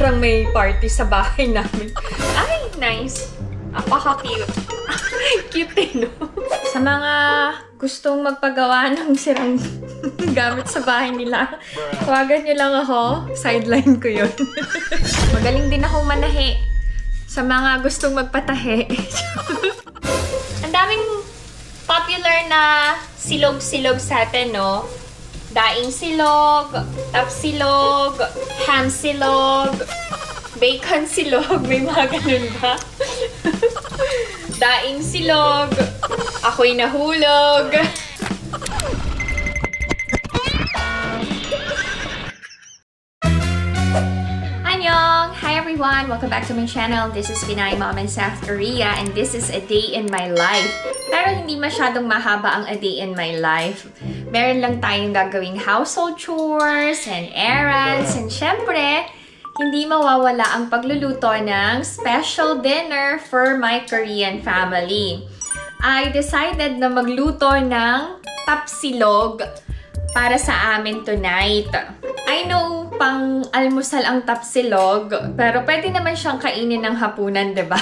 parang may party sa bahay namin. Ay, nice. Apaka-cute. Cute eh, no? Sa mga gustong magpagawa ng sirang gamit sa bahay nila, tawagan nyo lang ako. Sideline ko yun. Magaling din ako manahi sa mga gustong magpatahi. Ang daming popular na silog-silog sa atin, no? Daing silog, tap silog, ham silog, bacon silog. May mga ganun ba? Daing silog, ako'y nahulog. Annyeong! Hi everyone! Welcome back to my channel. This is Pinay Mom in South Korea and this is a day in my life. Pero hindi masyadong mahaba ang a day in my life. Meron lang tayong gagawing household chores and errands and syempre, hindi mawawala ang pagluluto ng special dinner for my Korean family. I decided na magluto ng tapsilog para sa amin tonight. I know pang almusal ang tapsilog, pero pwede naman siyang kainin ng hapunan, diba?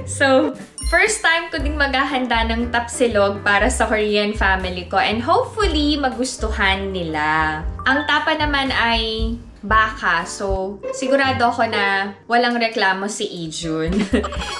So, first time ko ding maghahanda ng tapsilog para sa Korean family ko and hopefully magustuhan nila. Ang tapa naman ay baka. So, sigurado ako na walang reklamo si Ijun.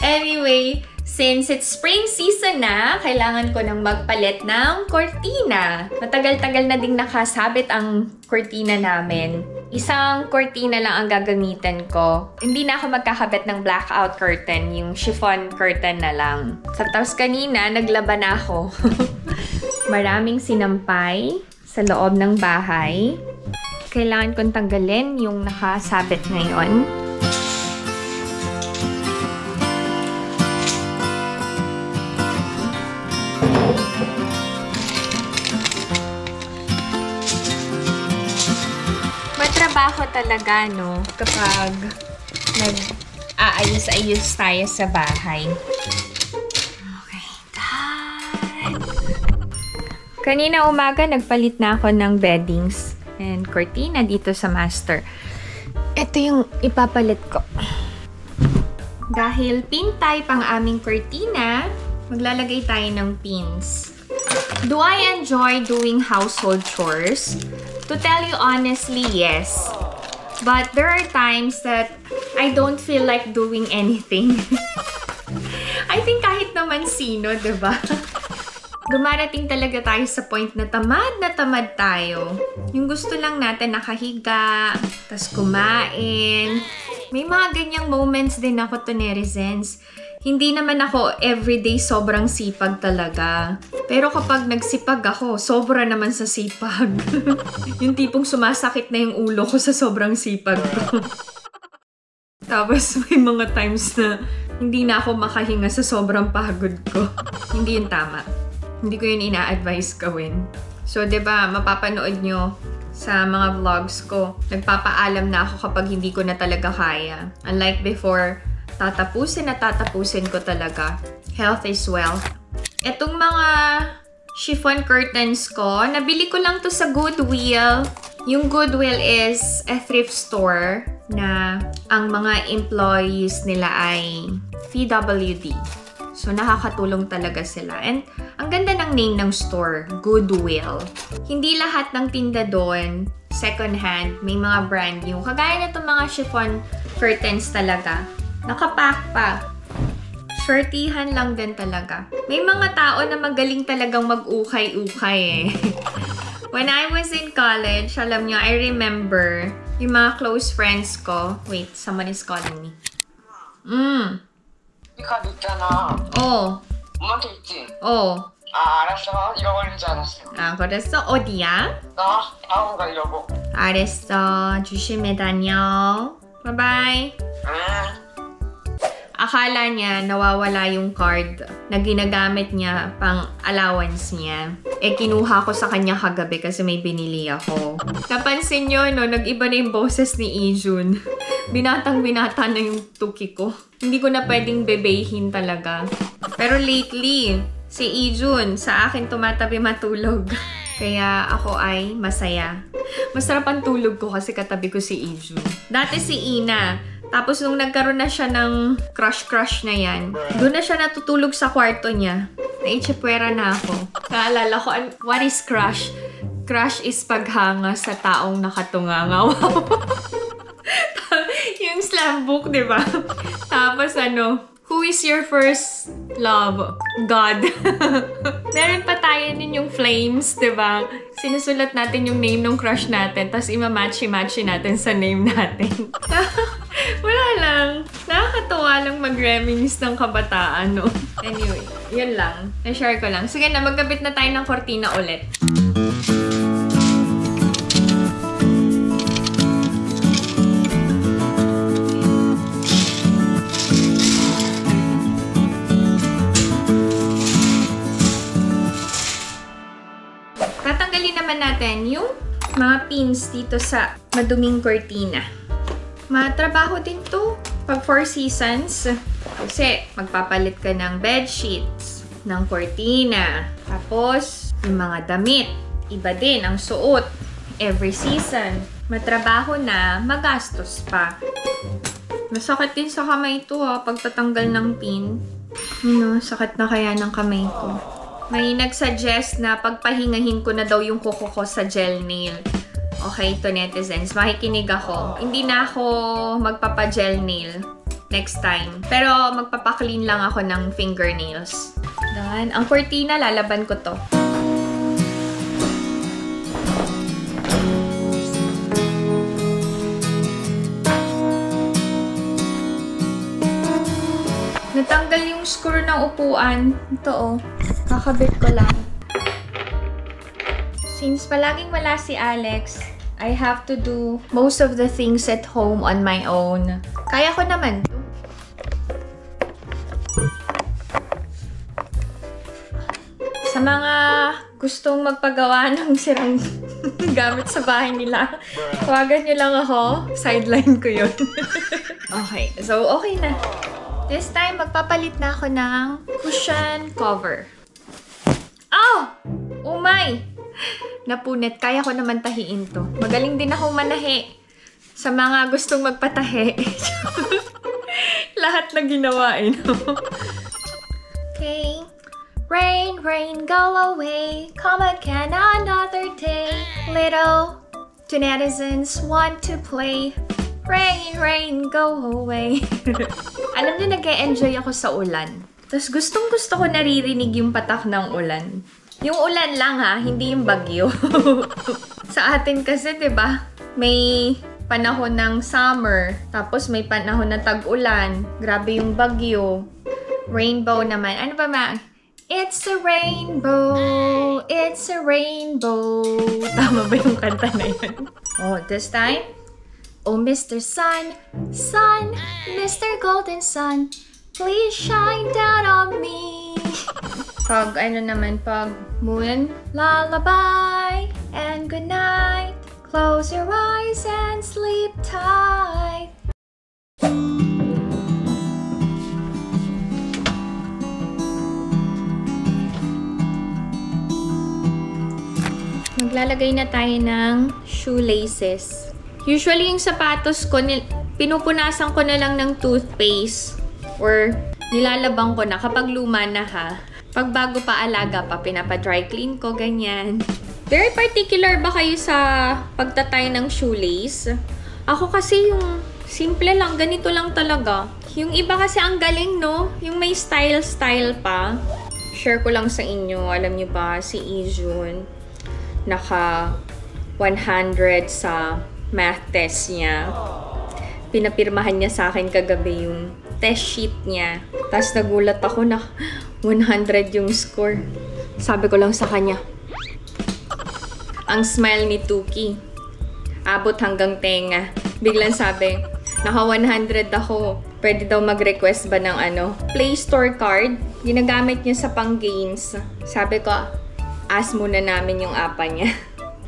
Anyway, since it's spring season na, kailangan ko nang magpalit ng kortina. Matagal-tagal na ding nakasabit ang kortina namin. Isang kortina lang ang gagamitan ko. Hindi na ako magkakabit ng blackout curtain, yung chiffon curtain na lang. Tapos kanina, naglaba na ako. Maraming sinampay sa loob ng bahay. Kailangan kong tanggalin yung nakasabit ngayon. Matrabaho talaga, no? Kapag nag-aayos-ayos tayo sa bahay. Okay, God. Kanina umaga, nagpalit na ako ng beddings and cortina dito sa master. Ito yung ipapalit ko. Dahil pin type ang aming cortina, maglalagay tayo ng pins. Do I enjoy doing household chores? To tell you honestly, yes. But there are times that I don't feel like doing anything. I think kahit naman sino, diba? Dumarating talaga tayo sa point na tamad tayo. Yung gusto lang natin nakahiga, tas kumain. May mga ganyang moments din ako to netizens. Hindi naman ako everyday sobrang sipag talaga. Pero kapag nagsipag ako, sobra naman sa sipag. Yung tipong sumasakit na yung ulo ko sa sobrang sipag ko. Tapos may mga times na hindi na ako makahinga sa sobrang pagod ko. Hindi yung tama. Hindi ko yun ina-advise gawin. So, diba, mapapanood nyo sa mga vlogs ko, nagpapaalam na ako kapag hindi ko na talaga kaya. Unlike before, tatapusin ko talaga. Health is wealth. Etong mga chiffon curtains ko, nabili ko lang to sa Goodwill. Yung Goodwill is a thrift store na ang mga employees nila ay PWD. So, nakakatulong talaga sila. And, ang ganda ng name ng store, Goodwill. Hindi lahat ng tinda doon, second hand, may mga brand new. Kagaya na itong mga chiffon curtains talaga. Nakapack pa. Shortihan lang din talaga. May mga tao na magaling talagang mag-ukay-ukay eh. When I was in college, alam nyo, I remember yung mga close friends ko. Wait, someone is calling me. 카드 있잖아. 엄마한테 있지? 알았어. 잃어버린 줄 알았어. 그랬어? 어디야? 나 학원 가려고. 알았어. 조심해 다녀. Bye-bye. Akala niya nawawala yung card na ginagamit niya pang allowance niya. Kinuha ko sa kanya kagabi kasi may binili ako. Napansin niyo, no? Nag-iba na yung boses ni Ijun. Binatang-binata na yung tuki ko. Hindi ko na pwedeng bebehin talaga. Pero lately, si Ijun sa akin tumatabi matulog. Kaya ako ay masaya. Masarap ang tulog ko kasi katabi ko si Iju. Dati si Ina. Tapos nung nagkaroon na siya ng crush na yan, doon na siya natutulog sa kwarto niya. Naichipwera na ako. Naalala ko, what is crush? Crush is paghanga sa taong nakatungangaw. Yung slam book, di ba? Tapos who is your first love? God. Meron pa tayo nun yung flames, di ba? Sinusulat natin yung name ng crush natin, tapos imamatchy-matchy natin sa name natin. Wala lang. Nakakatuwa lang mag-reminisce ng kabataan, no? Anyway, yun lang. Na-share ko lang. Sige na, magkabit na tayo ng kortina ulit. Tatanggalin naman natin yung mga pins dito sa maduming kortina. Matrabaho din to pag 4 seasons. Kasi magpapalit ka ng bedsheets, ng kortina, tapos yung mga damit. Iba din ang suot every season. Matrabaho na, magastos pa. Masakit din sa kamay ito pagtatanggal ng pin. Sakit na kaya ng kamay ko. May nagsuggest na pagpahingahin ko na daw yung kuko ko sa gel nail. Okay, to netizens. Makikinig ako. Hindi na ako magpapa-gel nail next time. Pero magpapa-clean lang ako ng fingernails. Dan, ang cortina, lalaban ko to. Natanggal yung screw ng upuan. Ito kakabit ko lang. Since palaging wala si Alex, I have to do most of the things at home on my own. Kaya ko naman. Sa mga gustong magpagawa ng sirang gamit sa bahay nila, tawagan nyo lang ako. Sideline ko yun. Okay, so okay na. This time, magpapalit na ako ng cushion cover. Oh! Oh my! Napunit. Kaya ko naman tahiin to. Magaling din akong manahi. Sa mga gustong magpatahi. Lahat na ginawa, Okay. Rain, rain, go away. Come again another day. Little netizens want to play. Rain, rain, go away. Alam niyo, nag-e-enjoy ako sa ulan. Tapos gustong-gusto ko naririnig yung patak ng ulan. Yung ulan lang hindi yung bagyo. Sa atin kasi, 'di ba? May panahon ng summer, tapos may panahon ng tag-ulan. Grabe yung bagyo. Rainbow naman. Ano ba It's a rainbow, it's a rainbow. Tama ba yung kanta na yun? Oh, this time? Oh, Mr. Sun, Sun, Mr. Golden Sun, please shine down on me. Pag moon, lullaby, and good night. Close your eyes and sleep tight. Maglalagay na tayo ng shoelaces. Usually, yung sapatos ko, pinupunasan ko na lang ng toothpaste or nilalabang ko na kapag luma na Pag bago pa alaga pa, pinapa-dry clean ko, ganyan. Very particular ba kayo sa pagtatay ng shoelace? Ako kasi yung simple lang, ganito lang talaga. Yung iba kasi ang galing, no? Yung may style pa. Share ko lang sa inyo. Alam niyo ba, si Ijun, naka 100 sa math test niya. Pinapirmahan niya sa akin kagabi yung test sheet niya. Tapos nagulat ako na 100 yung score. Sabi ko lang sa kanya, ang smile ni Tuki, abot hanggang tenga. Biglang sabi, naka 100 ako. Pwede daw mag-request ba ng Play Store card? Ginagamit niya sa pang-games. Sabi ko, ask muna namin yung apa niya.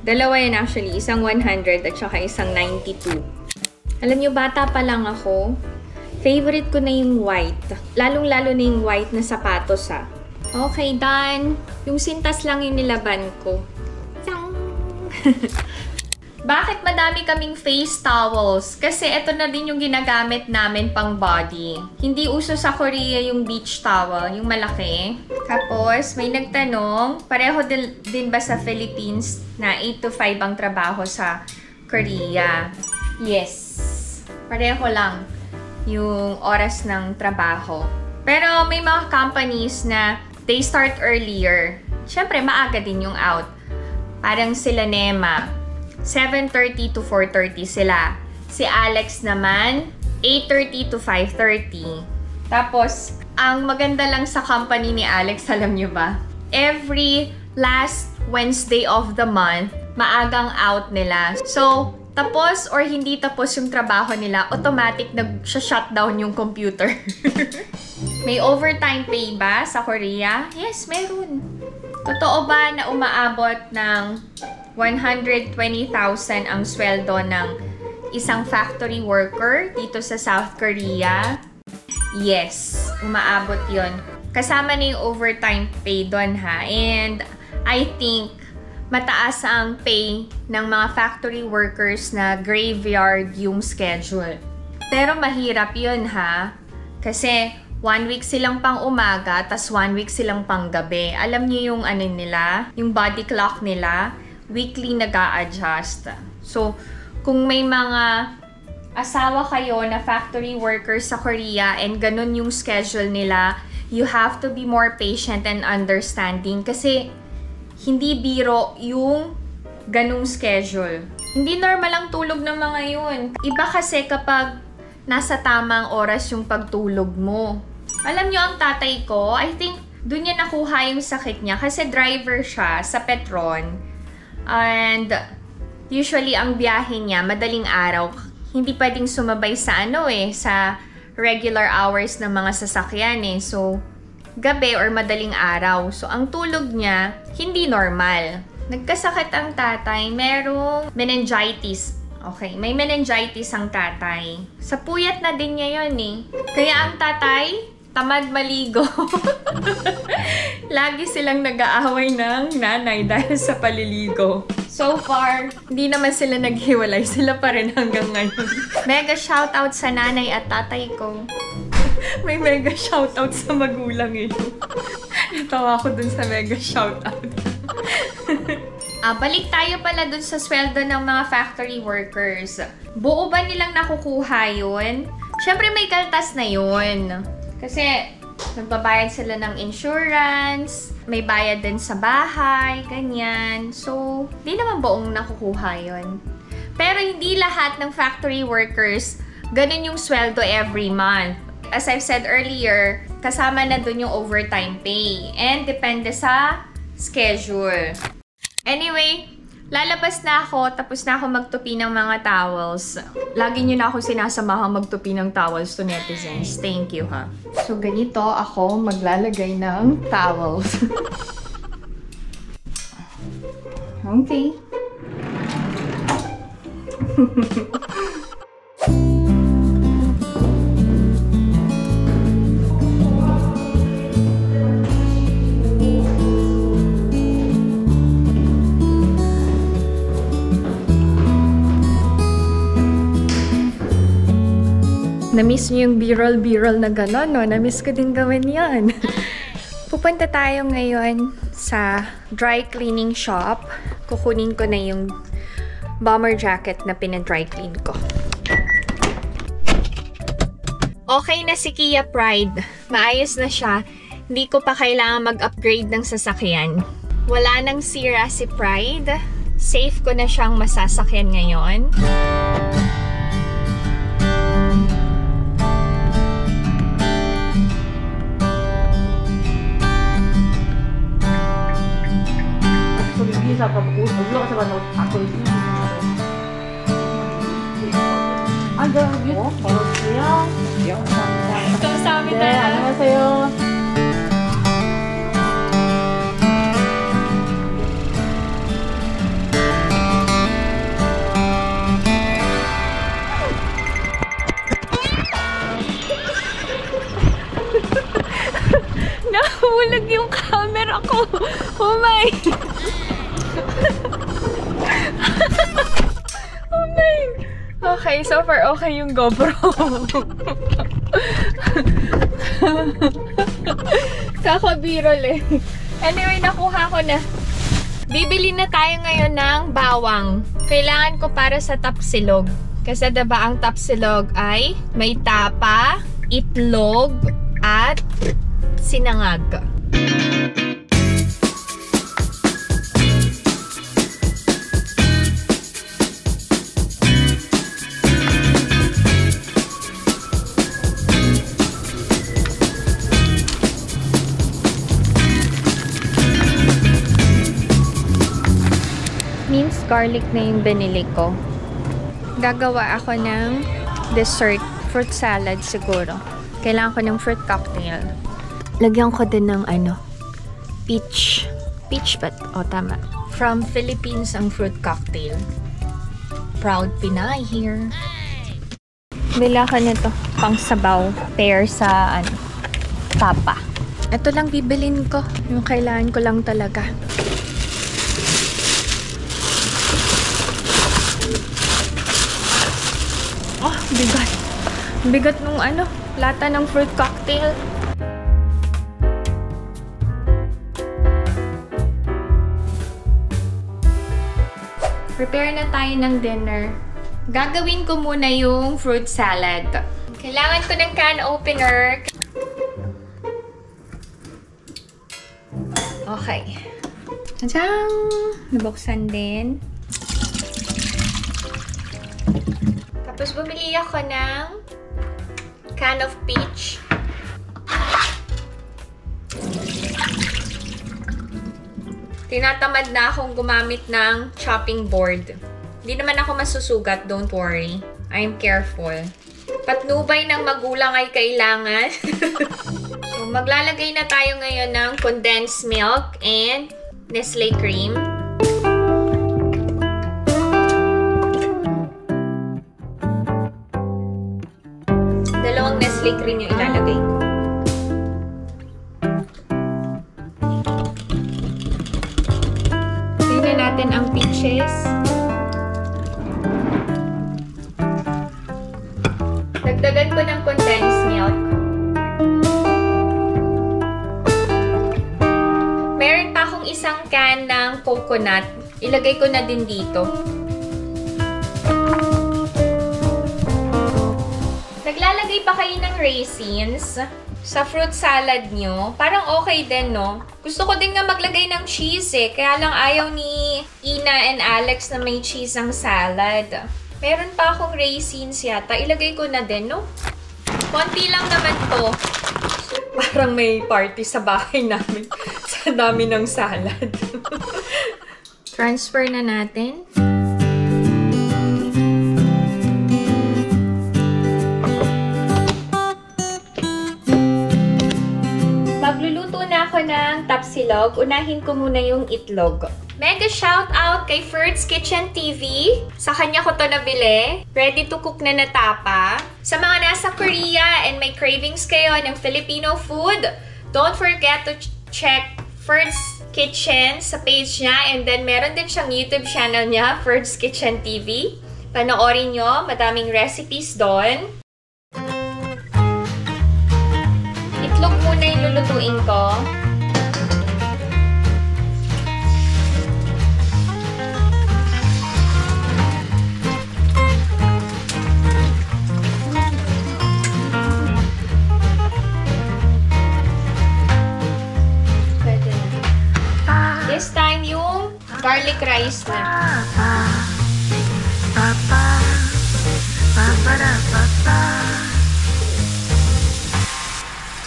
Dalawa yan actually. Isang 100 at saka isang 92. Alam niyo, bata pa lang ako, favorite ko na yung white. Lalong-lalo na yung white na sapatos Okay, done. Yung sintas lang yung nilaban ko. Bakit madami kaming face towels? Kasi ito na din yung ginagamit namin pang body. Hindi uso sa Korea yung beach towel, yung malaki. Tapos, may nagtanong, pareho din ba sa Philippines na 8 to 5 ang trabaho sa Korea? Yes. Pareho lang yung oras ng trabaho. Pero may mga companies na they start earlier. Siyempre, maaga din yung out. Parang sila Nema. 7:30 to 4:30 sila. Si Alex naman, 8:30 to 5:30. Tapos, ang maganda lang sa company ni Alex, alam nyo ba? Every last Wednesday of the month, maagang out nila. So, tapos or hindi tapos yung trabaho nila, automatic nag-shutdown yung computer. May overtime pay ba sa Korea? Yes, meron. Totoo ba na umaabot ng 120,000 ang sweldo ng isang factory worker dito sa South Korea? Yes, umaabot yon. Kasama na yung overtime pay doon ha. And I think mataas ang pay ng mga factory workers na graveyard yung schedule. Pero mahirap yun ha. Kasi 1 week silang pang umaga, tas 1 week silang pang gabi. Alam niyo yung ano nila, yung body clock nila, weekly nag-a-adjust. So, kung may mga asawa kayo na factory workers sa Korea and ganun yung schedule nila, you have to be more patient and understanding kasi hindi biro yung ganung schedule. Hindi normal ang tulog ng mga yun. Iba kasi kapag nasa tamang oras yung pagtulog mo. Alam nyo, ang tatay ko, I think doon niya nakuha yung sakit niya kasi driver siya sa Petron. And usually ang biyahe niya madaling araw, hindi pwedeng sumabay sa sa regular hours ng mga sasakyan So gabi or madaling araw. So ang tulog niya hindi normal. Nagkasakit ang tatay, merong meningitis. Okay, may meningitis ang tatay. Sa puyat na din niya yun Kaya ang tatay tamad maligo. Lagi silang nag-aaway ng nanay dahil sa paliligo. So far, hindi naman sila naghiwalay. Sila pa rin hanggang ngayon. Mega shoutout sa nanay at tatay ko. May mega shoutout sa magulang Natawa ko dun sa mega shoutout. Balik tayo pala dun sa sweldo ng mga factory workers. Buo ba nilang nakukuha yun? Siyempre may kaltas na yun. Kasi nagbabayad sila ng insurance, may bayad din sa bahay, ganyan. So, di naman buong nakukuha yun. Pero hindi lahat ng factory workers, ganun yung sweldo every month. As I've said earlier, kasama na dun yung overtime pay. And depende sa schedule. Anyway, lalabas na ako, tapos na ako magtupi ng mga towels. Lagi nyo na ako sinasamahang magtupi ng towels to netizens. Thank you, ha. So, ganito ako maglalagay ng towels. Okay. Na-miss niyo yung B-roll na gano'n, no? Na-miss ko din gawin yan. Pupunta tayo ngayon sa dry cleaning shop. Kukunin ko na yung bomber jacket na pinadry clean ko. Okay na si Kia Pride. Maayos na siya. Hindi ko pa kailangan mag-upgrade ng sasakyan. Wala nang sira si Pride. Safe ko na siyang masasakyan ngayon. sa pag-uusap sa banot ako yung ada yun kalau siya 감사합니다. 네, 안녕하세요. Nahulog yung camera ko. Oh my. Okay, so far okay yung GoPro. Kakabirol eh. Anyway, nakuha ko na. Bibili na tayo ngayon ng bawang. Kailangan ko para sa tapsilog. Kasi diba ang tapsilog ay may tapa, itlog, at sinangag. Minced garlic na yung binili ko. Gagawa ako ng dessert, fruit salad siguro. Kailangan ko ng fruit cocktail. Lagyan ko din ng peach. Peach ba? O, tama. From Philippines ang fruit cocktail. Proud Pinay here. Bila ko nito, pang sabaw. Pair sa, tapa. Ito lang bibilin ko. Yung kailangan ko lang talaga. Oh, bigat. Bigat nung lata ng fruit cocktail. Prepare na tayo ng dinner. Gagawin ko muna yung fruit salad. Kailangan ko ng can opener. Okay. Tadang! Nabuksan din. Tapos bumili ako ng can of peach. Tinatamad na akong gumamit ng chopping board. Hindi naman ako masusugat, don't worry. I'm careful. Patnubay ng magulang ay kailangan. So, maglalagay na tayo ngayon ng condensed milk and Nestle cream. Dalawang Nestle cream yung ilalagay ko. Tingnan natin ang peaches. Dagdagan ko ng condensed milk. Meron pa akong isang can ng coconut. Ilagay ko na din dito. Naglalagay pa kayo ng raisins sa fruit salad nyo. Parang okay din, no? Gusto ko din nga maglagay ng cheese eh. Kaya lang ayaw ni Ina and Alex na may cheese ang salad. Meron pa akong raisins yata. Ilagay ko na din, no? Konti lang naman to. Parang may party sa bahay namin. Sa dami ng salad. Transfer na natin. Magluluto na ako ng tapsilog. Unahin ko muna yung itlog. Mega shout out kay Fert's Kitchen TV. Sa kanya ko to nabili. Ready to cook na natapa. Sa mga nasa Korea and may cravings kayo ng Filipino food, don't forget to check Fert's Kitchen sa page niya. And then meron din siyang YouTube channel niya, Fert's Kitchen TV. Panoorin nyo, madaming recipes doon. Itlog muna yung lulutuin ko. This time yung garlic rice na.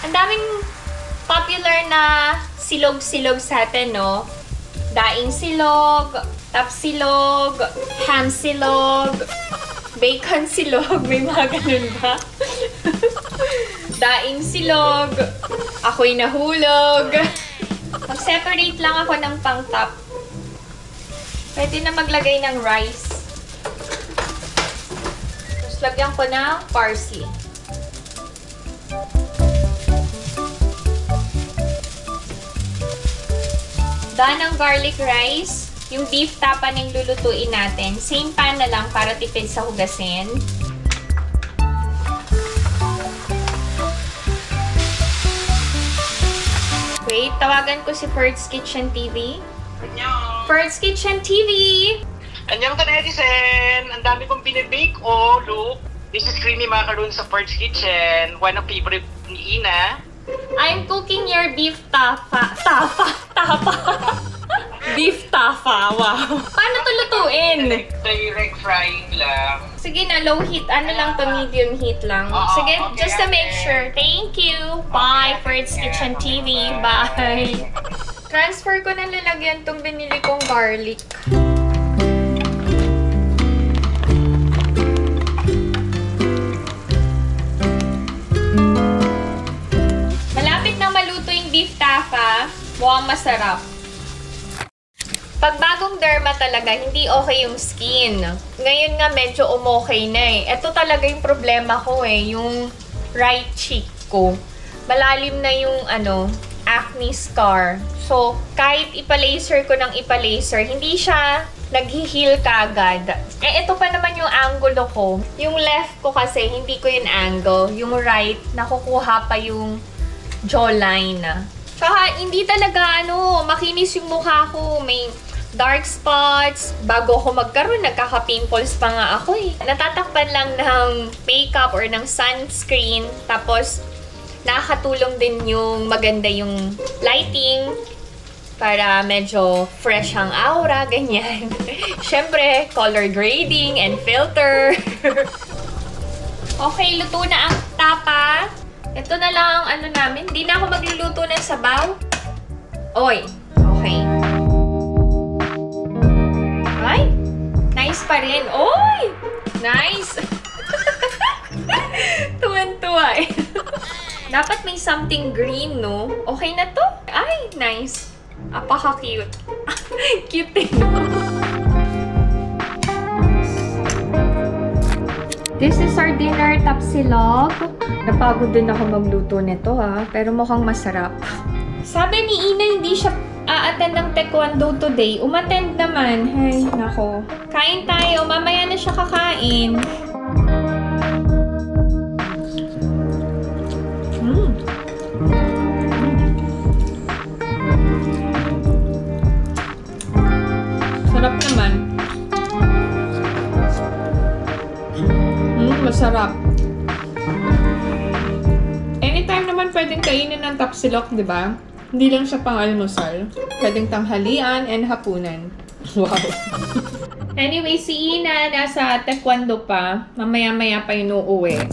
Ang daming popular na silog-silog sa atin, no? Daing silog, tapsilog, ham silog, bacon silog. May mga ganun ba? Daing silog, ako'y nahulog. Mag-separate lang ako ng pang-top. Pwede na maglagay ng rice. Tapos lagyan ko ng parsley. Done ang garlic rice. Yung beef tapa yung lulutuin natin. Same pan na lang para tipid sa hugasin. Wait, tawagan ko si Fert's Kitchen TV. Annyeong! Fert's Kitchen TV! Annyeong ka netizen! Ang dami kong binibake. Oh, look! This is creamy macaroon sa Fert's Kitchen. One of favorite ni Ina. I'm cooking your beef tapa. Beef tapa, wow. Paano ito lutuin? Direct frying lang. Sige na, low heat. Ano lang to, medium heat lang. Sige, okay, just to make sure. Thank you. Bye, Fert's Kitchen TV. Bye. Transfer ko na lalagyan tong binili kong garlic. Malapit na maluto yung beef tapa. Mukhang masarap. Pag bagong derma talaga, hindi okay yung skin. Ngayon nga medyo umokay na eh. Ito talaga yung problema ko eh, yung right cheek ko. Malalim na yung acne scar. So, kahit ipa-laser ko ng ipa-laser, hindi siya nag-heal kagad. Eh, ito pa naman yung angulo ko. Yung left ko kasi, hindi ko yung angle. Yung right, nakukuha pa yung jawline. Saka, hindi talaga, makinis yung mukha ko. May dark spots. Bago ako magkaroon, nagkaka-pimples pa nga ako eh. Natatakpan lang ng makeup or ng sunscreen. Tapos, nakakatulong din yung maganda yung lighting para medyo fresh ang aura, ganyan. Siyempre, color grading and filter. Okay, luto na ang tapa. Ito na lang ang namin. Hindi na ako magluluto ng sabaw. Oy, okay. Ay, nice pa rin. Oy, nice. Tuwan-tuwa eh. Dapat may something green, no? Okay na to? Ay, nice. Apaka-cute. Cute eh. This is our dinner, tapsilog. Napagod din ako magluto nito ha, pero mukhang masarap. Sabi ni Ina, hindi siya a-attend ng taekwondo today. Umattend naman. Ay, nako. Kain tayo. Mamaya na siya kakain. Sarap naman. Masarap. Anytime naman pwedeng kainin ng tapsilok, di ba? Hindi lang siya pang-almusal. Pwedeng tanghalian and hapunan. Wow. Anyway, si Ina nasa taekwondo pa. Mamaya-maya pa yung uuwi.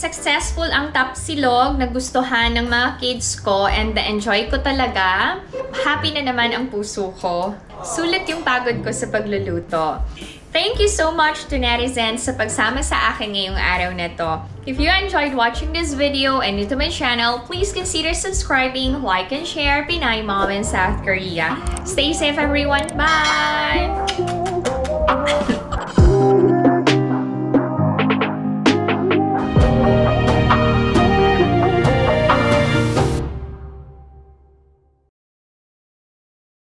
Successful ang tapsilog, nagustuhan ng mga kids ko and enjoy ko talaga. Happy na naman ang puso ko. Sulit yung pagod ko sa pagluluto. Thank you so much to netizens sa pagsama sa akin ngayong araw na to. If you enjoyed watching this video and new to my channel, please consider subscribing, like and share. Pinay Mom in South Korea. Stay safe everyone. Bye!